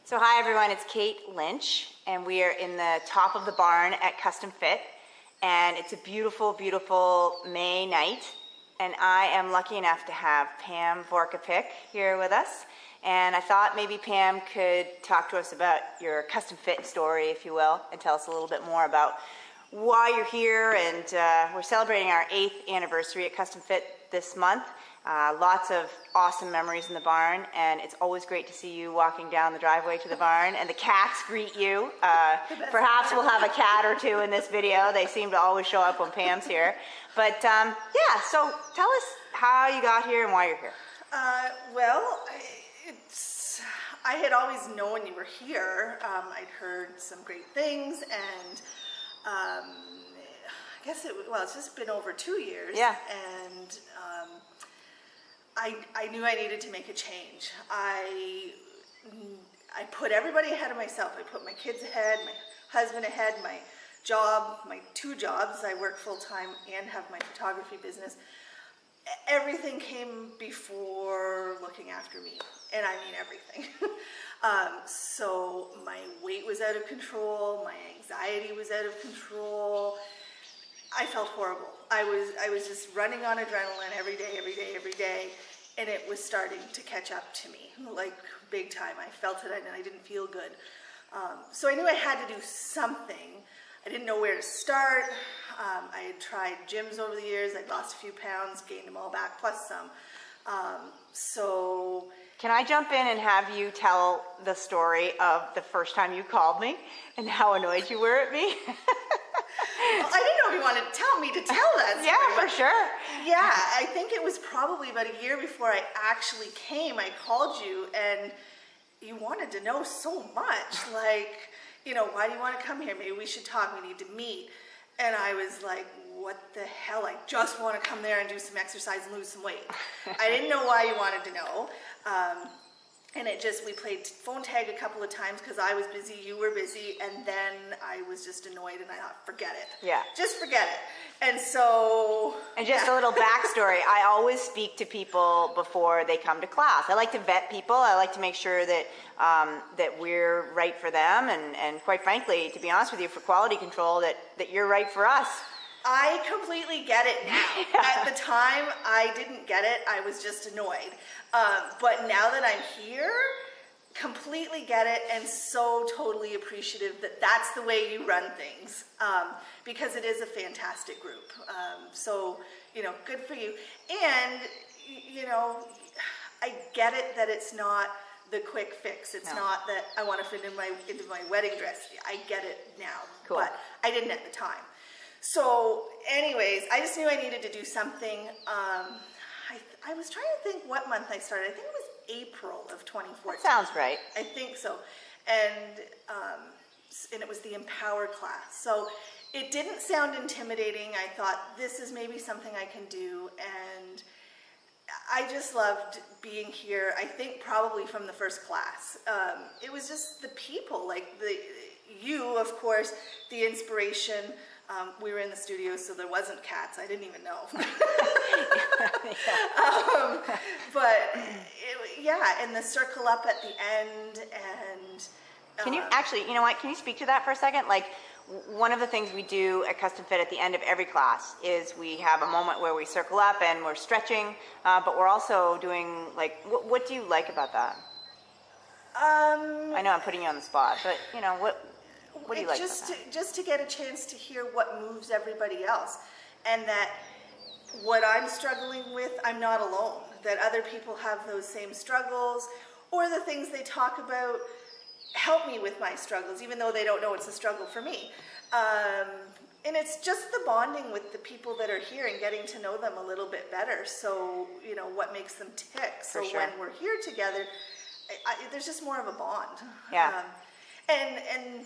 So hi everyone, it's Cait, Lynch, and we are in the top of the barn at Custom Fit, and it's a beautiful, beautiful May night, and I am lucky enough to have Pam V here with us, and I thought maybe Pam could talk to us about your Custom Fit story, if you will, and tell us a little bit more about why you're here, and we're celebrating our 8th anniversary at Custom Fit this month. Lots of awesome memories in the barn, and it's always great to see you walking down the driveway to the barn, and the cats greet you. Perhaps we'll have a cat or two in this video. They seem to always show up when Pam's here. But yeah, so tell us how you got here and why you're here. I had always known you were here. I'd heard some great things, and I guess it's just been over 2 years. Yeah. And I knew I needed to make a change. I put everybody ahead of myself. I put my kids ahead, my husband ahead, my job, my 2 jobs. I work full-time and have my photography business. Everything came before looking after me, and I mean everything. So my weight was out of control, my anxiety was out of control. I felt horrible. I was just running on adrenaline every day, and it was starting to catch up to me, like big time. I felt it, and I didn't feel good. So I knew I had to do something. I didn't know where to start. I had tried gyms over the years. I'd lost a few pounds, gained them all back, plus some. Can I jump in and have you tell the story of the first time you called me and how annoyed you were at me? Well, I didn't know if you wanted to tell me to tell that story. Yeah, for sure. Yeah, I think it was probably about a year before I actually came. I called you, and you wanted to know so much. Like, why do you want to come here? Maybe we should talk. We need to meet. And I was like, what the hell? I just want to come there and do some exercise and lose some weight. I didn't know why you wanted to know. And we played phone tag a couple of times because I was busy, you were busy, and then I was just annoyed, and I thought, forget it. Yeah. Just forget it. And so... And just a little backstory, I always speak to people before they come to class. I like to vet people. I like to make sure that that we're right for them, and quite frankly, to be honest with you, for quality control, that you're right for us. I completely get it now. Yeah. At the time, I didn't get it. I was just annoyed. But now that I'm here, completely get it, and so totally appreciative that that's the way you run things, because it is a fantastic group. So, good for you. And, I get it that it's not the quick fix. It's not that I want to fit into my wedding dress. I get it now. Cool. But I didn't at the time. So anyways, I just knew I needed to do something. I was trying to think what month I started. I think it was April of 2014. That sounds right. I think so. And it was the Empower class. So it didn't sound intimidating. I thought, this is maybe something I can do. And I just loved being here, I think probably from the first class. It was just the people, like you, of course, the inspiration. We were in the studio, so there wasn't cats. I didn't even know. And the circle up at the end, and... Can you actually, you know what, can you speak to that for a second? Like, one of the things we do at Custom Fit at the end of every class is we have a moment where we circle up and we're stretching, but we're also doing, like, what do you like about that? I know I'm putting you on the spot, but, what do you like about that? Just to get a chance to hear what moves everybody else, and that what I'm struggling with, I'm not alone. That other people have those same struggles, or the things they talk about help me with my struggles, even though they don't know it's a struggle for me. And it's just the bonding with the people that are here and getting to know them a little bit better. So, what makes them tick. So For sure. when we're here together, there's just more of a bond. Yeah. And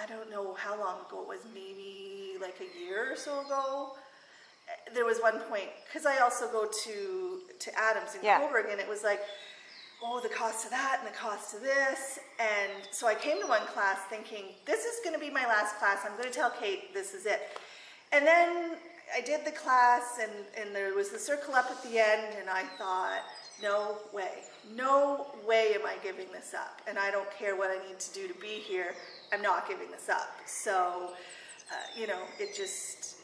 I don't know how long ago it was, maybe like a year or so ago. There was one point, because I also go to Adams in Coburg, and it was like, oh, the cost of that and the cost of this. And so I came to one class thinking, this is going to be my last class. I'm going to tell Cait this is it. And then I did the class, and there was the circle up at the end, and I thought, no way. No way am I giving this up. And I don't care what I need to do to be here. I'm not giving this up. So, it just,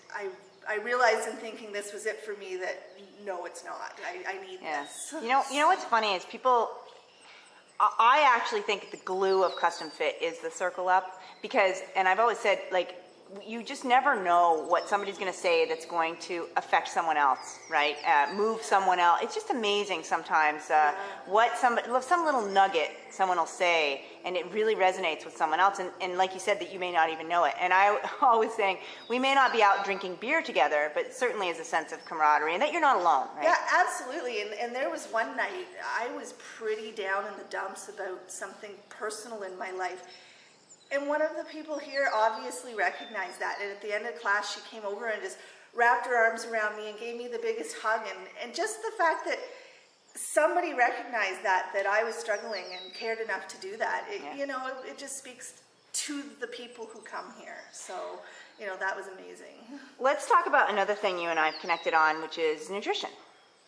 I realized in thinking this was it for me that no, it's not. I need this. You know what's funny is people, I actually think the glue of custom fit is the circle up because, and I've always said, like, you just never know what somebody's going to say that's going to affect someone else, right? Move someone else. It's just amazing sometimes what some little nugget someone will say, and it really resonates with someone else. And like you said, that you may not even know it. And I always saying, we may not be out drinking beer together, but certainly is a sense of camaraderie, and that you're not alone, right? Yeah, absolutely. And there was one night I was pretty down in the dumps about something personal in my life. And one of the people here obviously recognized that. And at the end of class, she came over and just wrapped her arms around me and gave me the biggest hug. And just the fact that somebody recognized that I was struggling and cared enough to do that, it just speaks to the people who come here. So, that was amazing. Let's talk about another thing you and I have connected on, which is nutrition.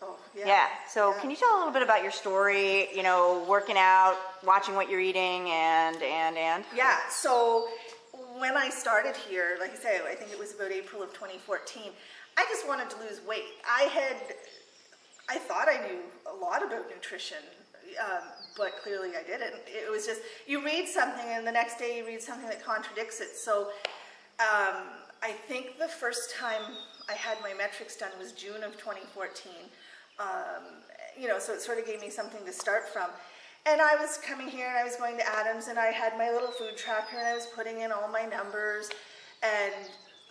Oh, yeah. Yeah. So can you tell a little bit about your story, working out, watching what you're eating, and? Yeah. So when I started here, like I say, I think it was about April of 2014, I just wanted to lose weight. I thought I knew a lot about nutrition, but clearly I didn't. It was just, you read something and the next day you read something that contradicts it. So I think the first time I had my metrics done was June of 2014. So it sort of gave me something to start from. And I was coming here and I was going to Adams and I had my little food tracker and I was putting in all my numbers and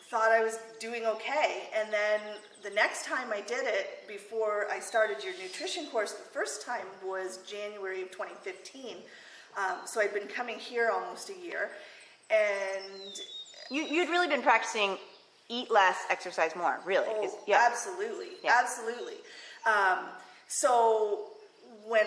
thought I was doing okay. And then the next time I did it, before I started your nutrition course, the first time was January of 2015. So I'd been coming here almost a year. And you'd really been practicing eat less, exercise more, really. Oh, yeah. Absolutely. Yeah. Absolutely. So when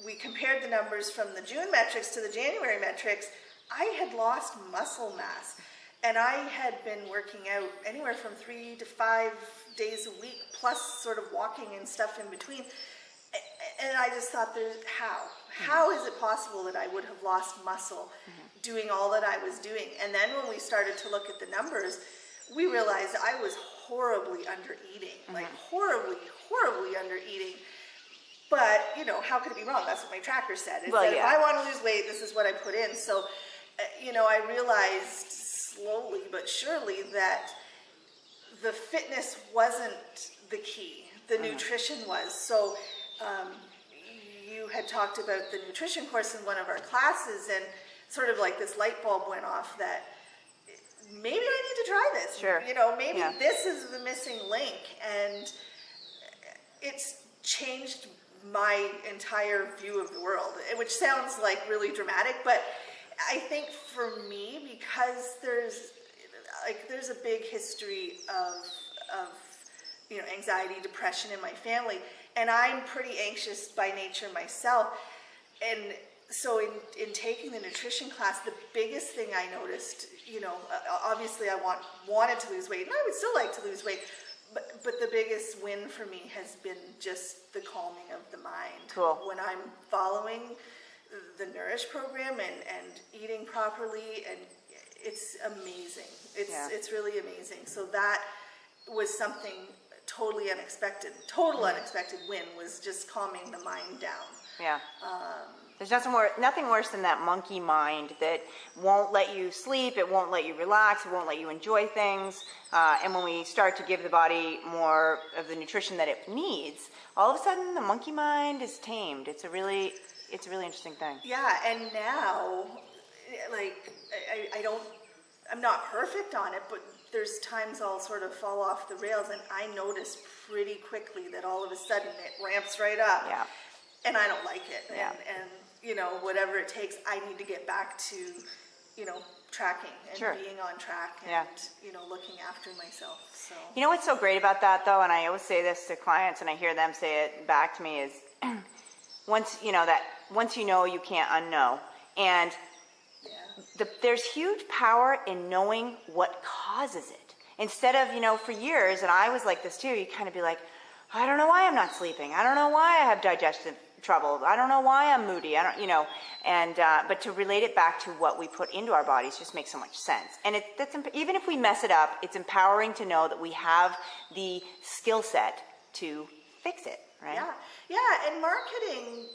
we compared the numbers from the June metrics to the January metrics, I had lost muscle mass. And I had been working out anywhere from 3 to 5 days a week, plus sort of walking and stuff in between. And I just thought, how is it possible that I would have lost muscle doing all that I was doing? And then when we started to look at the numbers, we realized I was horribly under eating, like horribly under eating. But, how could it be wrong? That's what my tracker said. It said, if I want to lose weight, this is what I put in. So, I realized slowly but surely that the fitness wasn't the key. The nutrition was. So, you had talked about the nutrition course in one of our classes, and sort of like this light bulb went off that maybe I need to try this. Sure. Maybe this is the missing link. And it's changed my entire view of the world, which sounds like really dramatic, but I think for me, because there's a big history of anxiety, depression in my family, and I'm pretty anxious by nature myself. And so in taking the nutrition class, the biggest thing I noticed, obviously I wanted to lose weight, and I would still like to lose weight, but the biggest win for me has been just the calming of the mind. Cool. When I'm following the Nourish program and eating properly, and it's amazing. It's really amazing. So that was something totally unexpected. Total unexpected win was just calming the mind down. Yeah. There's nothing worse than that monkey mind that won't let you sleep, it won't let you relax, it won't let you enjoy things. And when we start to give the body more of the nutrition that it needs, all of a sudden the monkey mind is tamed. It's a really interesting thing. Yeah, and now, I'm not perfect on it, but there's times I'll sort of fall off the rails, and I notice pretty quickly that all of a sudden it ramps right up. Yeah. And I don't like it. Yeah. And whatever it takes, I need to get back to, tracking and Sure. being on track and, Yeah. looking after myself. So. You know what's so great about that, though, and I always say this to clients, and I hear them say it back to me, is once you know, you can't unknow. And there's huge power in knowing what causes it. Instead of, for years, and I was like this too, you kind of be like, I don't know why I'm not sleeping. I don't know why I have digestive trouble. I don't know why I'm moody. I don't, you know, and but to relate it back to what we put into our bodies just makes so much sense. And even if we mess it up, it's empowering to know that we have the skill set to fix it, right? Yeah, yeah, and marketing,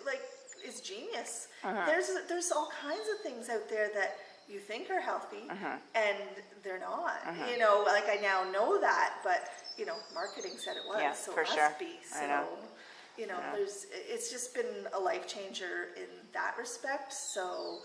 like, is genius. There's all kinds of things out there that you think are healthy and they're not. You know, like I now know that, but you know, marketing said it was, so it must be. So, you know, it's just been a life changer in that respect. So,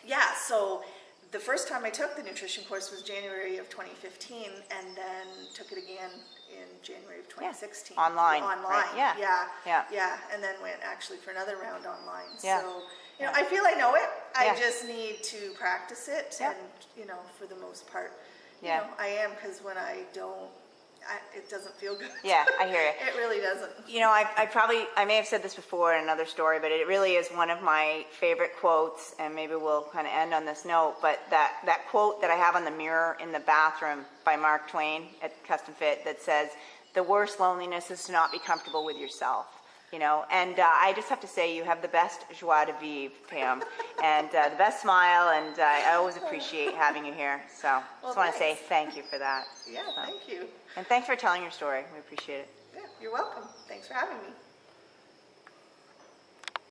yeah, so the first time I took the nutrition course was January of 2015, and then took it again in January of 2016. Yeah. Online. Right. Yeah. And then went actually for another round online. Yeah. So, you know, I feel I know it. I just need to practice it, Yeah. and you know, for the most part, you Yeah. know, I am, because when I don't, it doesn't feel good. Yeah, I hear you. It really doesn't. You know, I may have said this before in another story, but it really is one of my favorite quotes, and maybe we'll kind of end on this note, but that quote that I have on the mirror in the bathroom by Mark Twain at Custom Fit that says, "The worst loneliness is to not be comfortable with yourself." You know, and I just have to say, you have the best joie de vivre, Pam, and the best smile, and I always appreciate having you here. So I just want to say thank you for that. Yeah, thank you. And thanks for telling your story. We appreciate it. Yeah, you're welcome. Thanks for having me.